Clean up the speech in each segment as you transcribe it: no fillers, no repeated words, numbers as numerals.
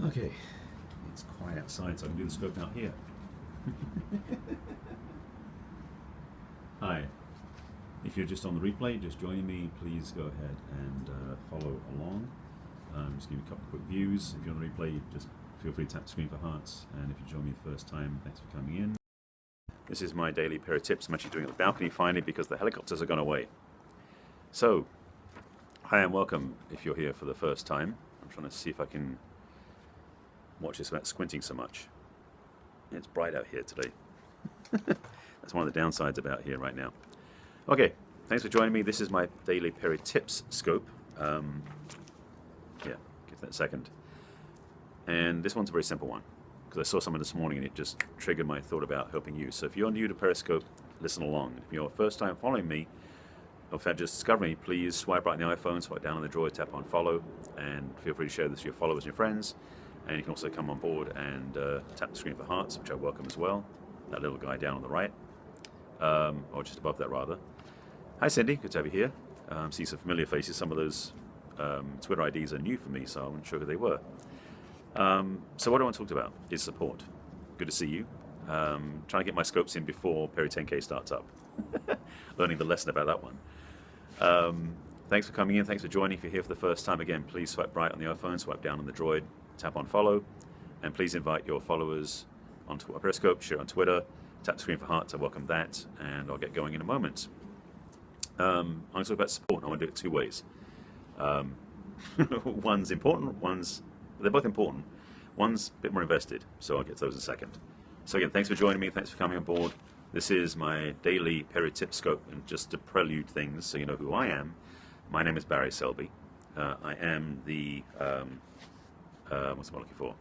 Okay, it's quiet outside, so I can do the scope out here. Hi, if you're just on the replay, just joining me, please go ahead and follow along. Just give you a couple of quick views. If you're on the replay, just feel free to tap the screen for hearts. And if you join me the first time, thanks for coming in. This is my daily pair of tips. I'm actually doing it on the balcony finally because the helicopters have gone away. So, hi and welcome if you're here for the first time. I'm trying to see if I can watch this without squinting so much. It's bright out here today. That's one of the downsides about here right now. Okay, thanks for joining me. This is my daily peri tips scope. Yeah, give that a second. And this one's a very simple one because I saw someone this morning and it just triggered my thought about helping you. So if you're new to Periscope, listen along. If you're first time following me, or if you're just discovering me, please swipe right on the iPhone, swipe down on the drawer, tap on follow, and feel free to share this with your followers and your friends. And you can also come on board and tap the screen for hearts, which I welcome as well. That little guy down on the right, or just above that rather. Hi Cindy, good to have you here. See some familiar faces. Some of those Twitter IDs are new for me, so I wasn't sure who they were. So what I want to talk about is support. Good to see you. Trying to get my scopes in before Peri 10K starts up. Learning the lesson about that one. Thanks for coming in. Thanks for joining. If you're here for the first time, again, please swipe right on the iPhone, swipe down on the Droid, tap on follow, and please invite your followers onto our Periscope, share on Twitter, tap the screen for hearts. I welcome that, and I'll get going in a moment. I'm going to talk about support. I want to do it two ways. One's important, they're both important. One's a bit more invested, so I'll get to those in a second. So again, thanks for joining me, thanks for coming on board. This is my daily Peri tip scope, and just to prelude things so you know who I am, my name is Barry Selby. I am the, what's am I looking for?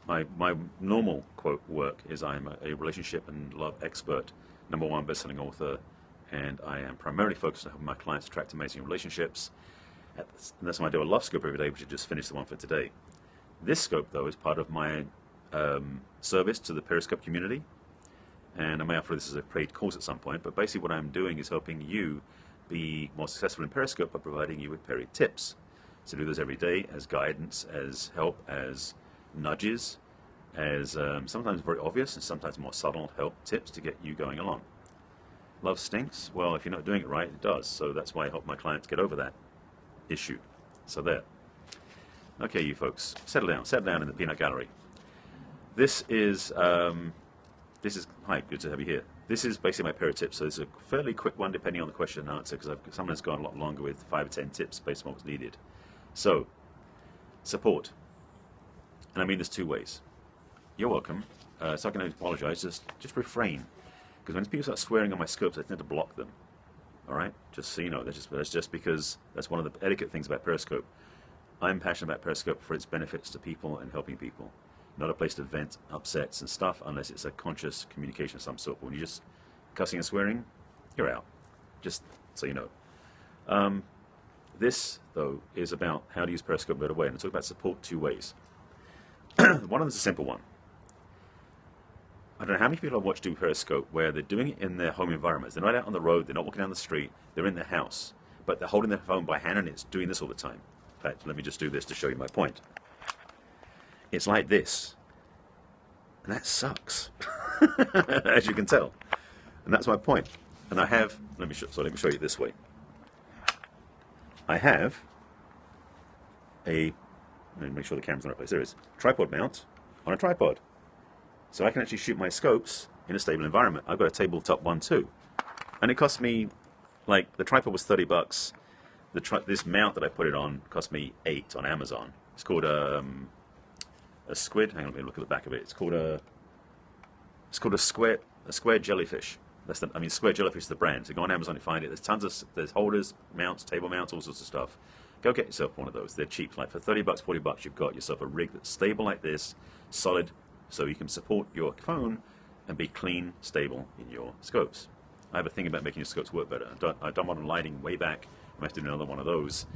My normal quote work is I'm a relationship and love expert, #1 best-selling author, and I am primarily focused on helping my clients attract amazing relationships. And that's why I do a love scope every day, which I just finished the one for today. This scope, though, is part of my service to the Periscope community, and I may offer this as a paid course at some point, but basically what I'm doing is helping you be more successful in Periscope by providing you with Peri tips. So do those every day as guidance, as help, as nudges, as sometimes very obvious and sometimes more subtle help tips to get you going along. Love stinks? Well, if you're not doing it right, it does. So that's why I help my clients get over that issue. So there. Okay, you folks, settle down in the peanut gallery. This is, hi, good to have you here. This is basically my Peri tips, so it's a fairly quick one depending on the question and answer, because someone has gone a lot longer with 5 or 10 tips based on what's needed. So, support. And I mean this two ways. You're welcome. So I can apologize, just refrain. Because when people start swearing on my scopes, I tend to block them. Alright? Just so you know, that's just because that's one of the etiquette things about Periscope. I'm passionate about Periscope for its benefits to people and helping people. Not a place to vent upsets and stuff unless it's a conscious communication of some sort. But when you're just cussing and swearing, you're out. Just so you know. This, though, is about how to use Periscope in a better way. And I talk about support two ways. One of them is a simple one. I don't know how many people I've watched do Periscope where they're doing it in their home environments. They're not out on the road, they're not walking down the street, they're in their house. But they're holding their phone by hand and it's doing this all the time. In fact, let me just do this to show you my point. It's like this. And that sucks. As you can tell. And that's my point. And I have, let me show you it this way. I have let me make sure the camera's in the right place. There it is. Tripod mount on a tripod. So I can actually shoot my scopes in a stable environment. I've got a tabletop one too. And it cost me, like, the tripod was $30. This mount that I put it on cost me $8 on Amazon. It's called a squid. Hang on, let me look at the back of it. It's called a square jellyfish. Square jellyfish is the brand. So go on Amazon and find it. There's holders, mounts, table mounts, all sorts of stuff. Go get yourself one of those. They're cheap. Like for $30, $40, you've got yourself a rig that's stable like this, solid, so you can support your phone and be clean, stable in your scopes. I have a thing about making your scopes work better. I've done modern lighting way back. I might have to do another one of those.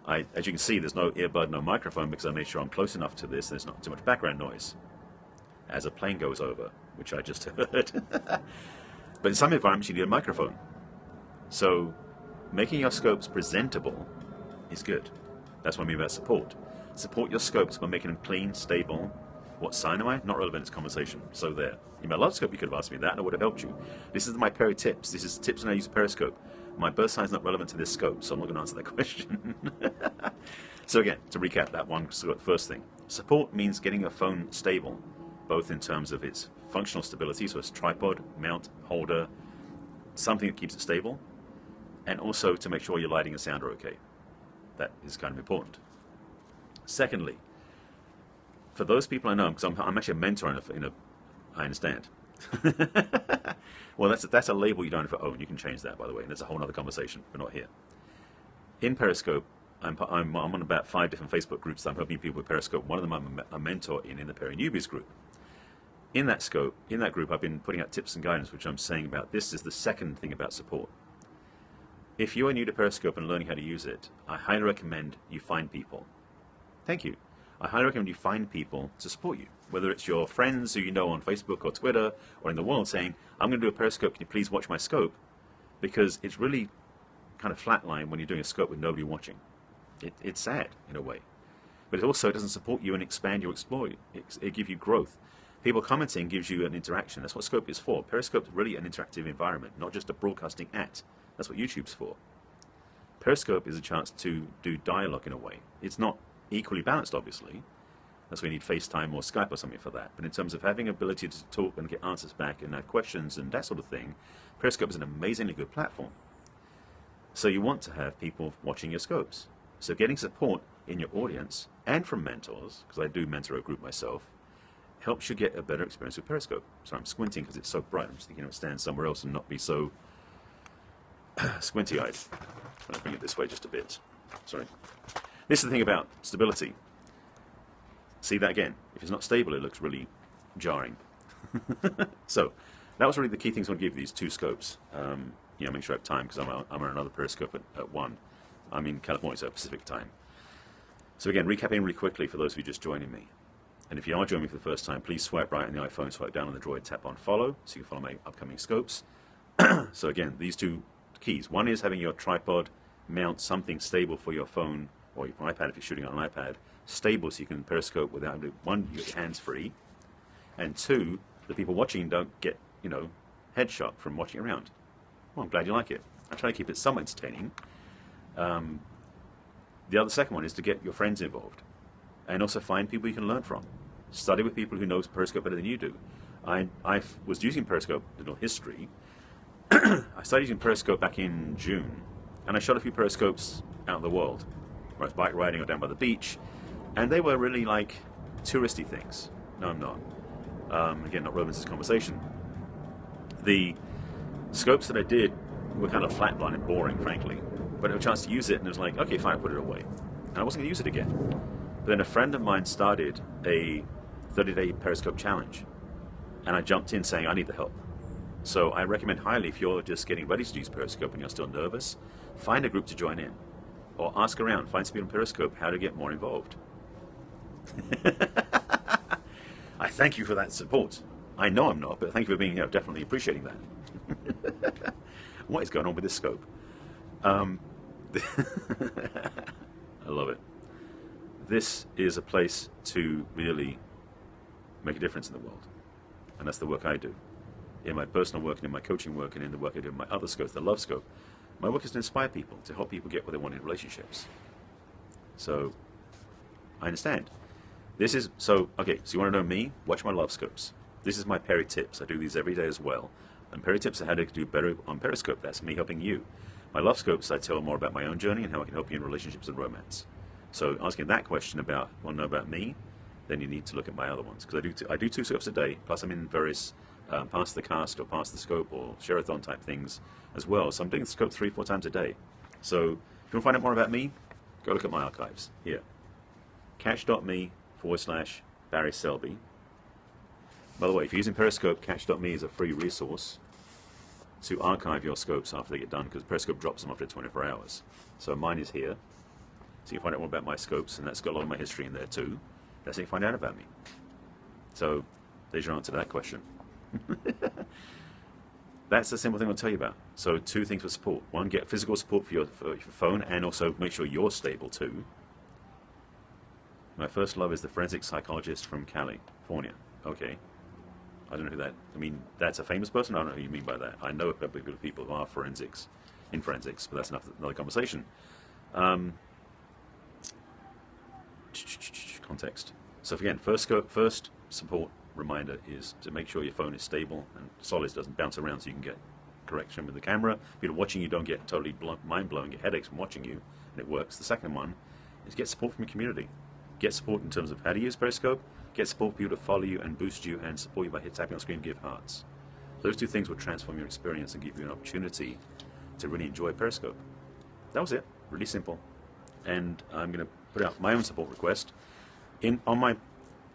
As you can see, there's no earbud, no microphone, because I made sure I'm close enough to this, there's not too much background noise as a plane goes over, which I just heard. But in some environments, you need a microphone. So making your scopes presentable is good. That's what I mean by support. Support your scopes by making them clean, stable. What sign am I? Not relevant to this conversation. So there. In my love scope, you could have asked me that and I would have helped you. This is my Peri tips. This is tips on how to use a periscope. My birth sign is not relevant to this scope, so I'm not going to answer that question. So again, to recap that one, so the first thing. Support means getting your phone stable, both in terms of its functional stability, so it's tripod, mount, holder, something that keeps it stable, and also to make sure your lighting and sound are okay. That is kind of important. Secondly, for those people I know, because I'm actually a mentor I understand. Well, that's a label you don't have to own. You can change that, by the way, and that's a whole other conversation. We're not here. In Periscope, I'm on about 5 different Facebook groups that I'm helping people with Periscope. One of them I'm a mentor in the Peri Newbies group. In that group, I've been putting out tips and guidance, which I'm saying about. This is the second thing about support. If you are new to Periscope and learning how to use it, I highly recommend you find people. Thank you. I highly recommend you find people to support you, whether it's your friends who you know on Facebook or Twitter or in the world saying, I'm going to do a Periscope, can you please watch my scope? Because it's really kind of flatline when you're doing a scope with nobody watching. It's sad in a way. But it also doesn't support you and expand your explore. It gives you growth. People commenting gives you an interaction. That's what scope is for. Periscope is really an interactive environment, not just a broadcasting act. That's what YouTube's for. Periscope is a chance to do dialogue in a way. It's not equally balanced, obviously. That's why you need FaceTime or Skype or something for that. But in terms of having ability to talk and get answers back and have questions and that sort of thing, Periscope is an amazingly good platform. So you want to have people watching your scopes. So getting support in your audience and from mentors, because I do mentor a group myself, helps you get a better experience with Periscope. So I'm squinting because it's so bright. I'm just thinking it stand somewhere else and not be so squinty-eyed. I'm going to bring it this way just a bit. Sorry. This is the thing about stability. See that again? If it's not stable, it looks really jarring. So that was really the key things I want to give you, these 2 scopes. Make sure I have time because I'm on another Periscope at 1. I'm in California, so Pacific time. So again, recapping really quickly for those of you just joining me. And if you are joining me for the first time, please swipe right on the iPhone, swipe down on the Droid, tap on follow, so you can follow my upcoming scopes. So again, these 2 keys. One is having your tripod mount something stable for your phone or your iPad if you're shooting on an iPad, stable so you can Periscope without, 1, you get hands free, and 2, the people watching don't get, headshot from watching around. Well, I'm glad you like it. I try to keep it somewhat entertaining. The second one is to get your friends involved and also find people you can learn from. Study with people who know Periscope better than you do. I was using Periscope, a little history. I started using Periscope back in June, and I shot a few Periscopes out in the world, where I was bike riding or down by the beach, and they were really like touristy things. No, I'm not. Again, not relevant to this conversation. The scopes that I did were kind of flatline and boring, frankly, but I had a chance to use it, and it was like, okay, fine, I put it away. And I wasn't going to use it again. But then a friend of mine started a 30-day Periscope challenge, and I jumped in saying, I need the help. So I recommend highly, if you're just getting ready to use Periscope and you're still nervous, find a group to join in. Or ask around, find some people on Periscope how to get more involved. I thank you for that support. I know I'm not, but thank you for being definitely appreciating that. What is going on with this scope? I love it. This is a place to really make a difference in the world. And that's the work I do. In my personal work and in my coaching work and in the work I do in my other scopes, the love scope, my work is to inspire people, to help people get what they want in relationships. So, I understand. So you want to know me? Watch my love scopes. This is my Peri tips. I do these every day as well. And Peri tips are how to do better on Periscope. That's me helping you. My love scopes, I tell more about my own journey and how I can help you in relationships and romance. So asking that question about, want to know about me, then you need to look at my other ones. Because I do 2 scopes a day, plus I'm in various Pass the Cast or Pass the Scope or Share-a-thon type things as well. So I'm doing the scope 3-4 times a day. So if you want to find out more about me, go look at my archives here. Catch.me/barryselby. By the way, if you're using Periscope, catch.me is a free resource to archive your scopes after they get done, because Periscope drops them after 24 hours. So mine is here. So you can find out more about my scopes, and that's got a lot of my history in there too. That's how you find out about me. So there's your answer to that question. That's the simple thing I'll tell you about. So 2 things for support. 1, get physical support for your phone, and also make sure you're stable too. My first love is the forensic psychologist from California. Okay. I don't know who that, I mean, that's a famous person? I don't know who you mean by that. I know a couple of people who are in forensics, but that's another conversation. Context. So again, first support reminder is to make sure your phone is stable and solid, doesn't bounce around, so you can get correction with the camera. People watching you don't get totally mind-blowing, get headaches from watching you, and it works. The second one is get support from your community. Get support in terms of how to use Periscope, get support for people to follow you and boost you and support you by tapping on the screen and give hearts. Those two things will transform your experience and give you an opportunity to really enjoy Periscope. That was it. Really simple. And I'm going to put out my own support request. And one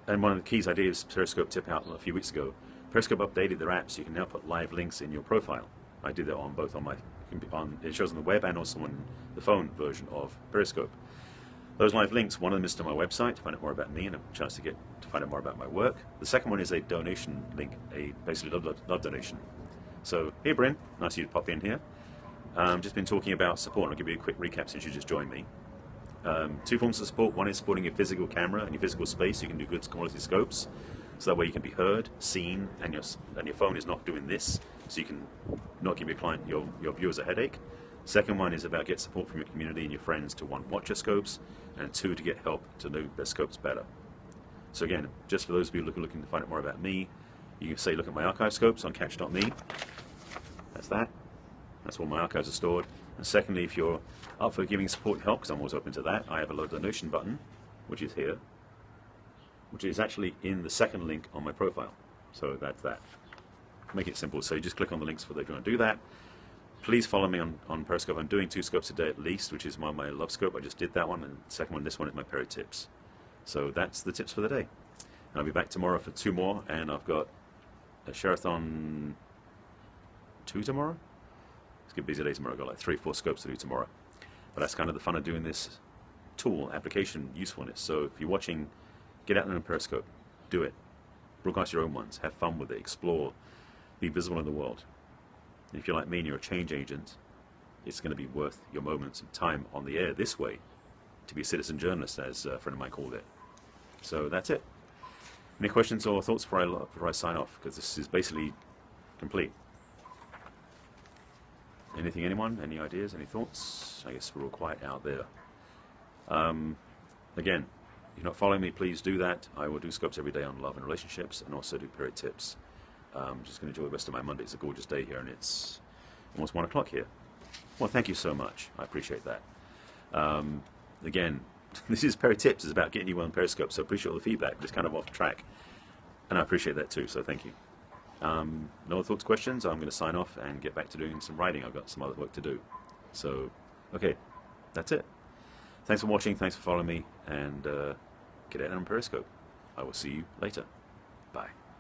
of the keys I did is Periscope tip out a few weeks ago. Periscope updated their app so you can now put live links in your profile. I did that on both it shows on the web and also on the phone version of Periscope. Those live links, one of them is to my website to find out more about me and a chance to find out more about my work. The second one is a donation link, basically love donation. So, hey Bryn, nice of you to pop in here. Just been talking about support. I'll give you a quick recap since you just joined me. Two forms of support. One is supporting your physical camera and your physical space. You can do good quality scopes, so that way you can be heard, seen, and your phone is not doing this, so you can not give your viewers a headache. Second one is about get support from your community and your friends to one, watch your scopes, and two, to get help to know their scopes better. So again, just for those of you looking to find out more about me, you can say look at my archive scopes on catch.me. That's that. That's where my archives are stored. And secondly, if you're up for giving support and help, because I'm always open to that, I have a low donation button, which is here, which is actually in the second link on my profile. So that's that. Make it simple. So you just click on the links if you want to do that. Please follow me on Periscope. I'm doing 2 scopes a day at least, which is my love scope. I just did that one, and the second one, this one, is my Peri tips. So that's the tips for the day. And I'll be back tomorrow for 2 more, and I've got a Sherathon 2 tomorrow. It's a busy day tomorrow. I've got like 3 or 4 scopes to do tomorrow. But that's kind of the fun of doing this tool, application usefulness. So if you're watching, get out there on Periscope. Do it. Broadcast your own ones. Have fun with it. Explore. Be visible in the world. And if you're like me and you're a change agent, it's going to be worth your moments of time on the air this way to be a citizen journalist, as a friend of mine called it. So that's it. Any questions or thoughts before I sign off? Because this is basically complete. Anyone? Any ideas? Any thoughts? I guess we're all quiet out there. Again, if you're not following me, please do that. I will do scopes every day on love and relationships, and also do period tips. I'm just going to enjoy the rest of my Monday. It's a gorgeous day here, and it's almost 1 o'clock here. Well, thank you so much. I appreciate that. Again, this is Peri Tips. It's about getting you on Periscope, so I appreciate all the feedback. Just kind of off track, and I appreciate that too, so thank you. No other thoughts, questions? I'm going to sign off and get back to doing some writing. I've got some other work to do. So, okay, that's it. Thanks for watching. Thanks for following me, and get out on Periscope. I will see you later.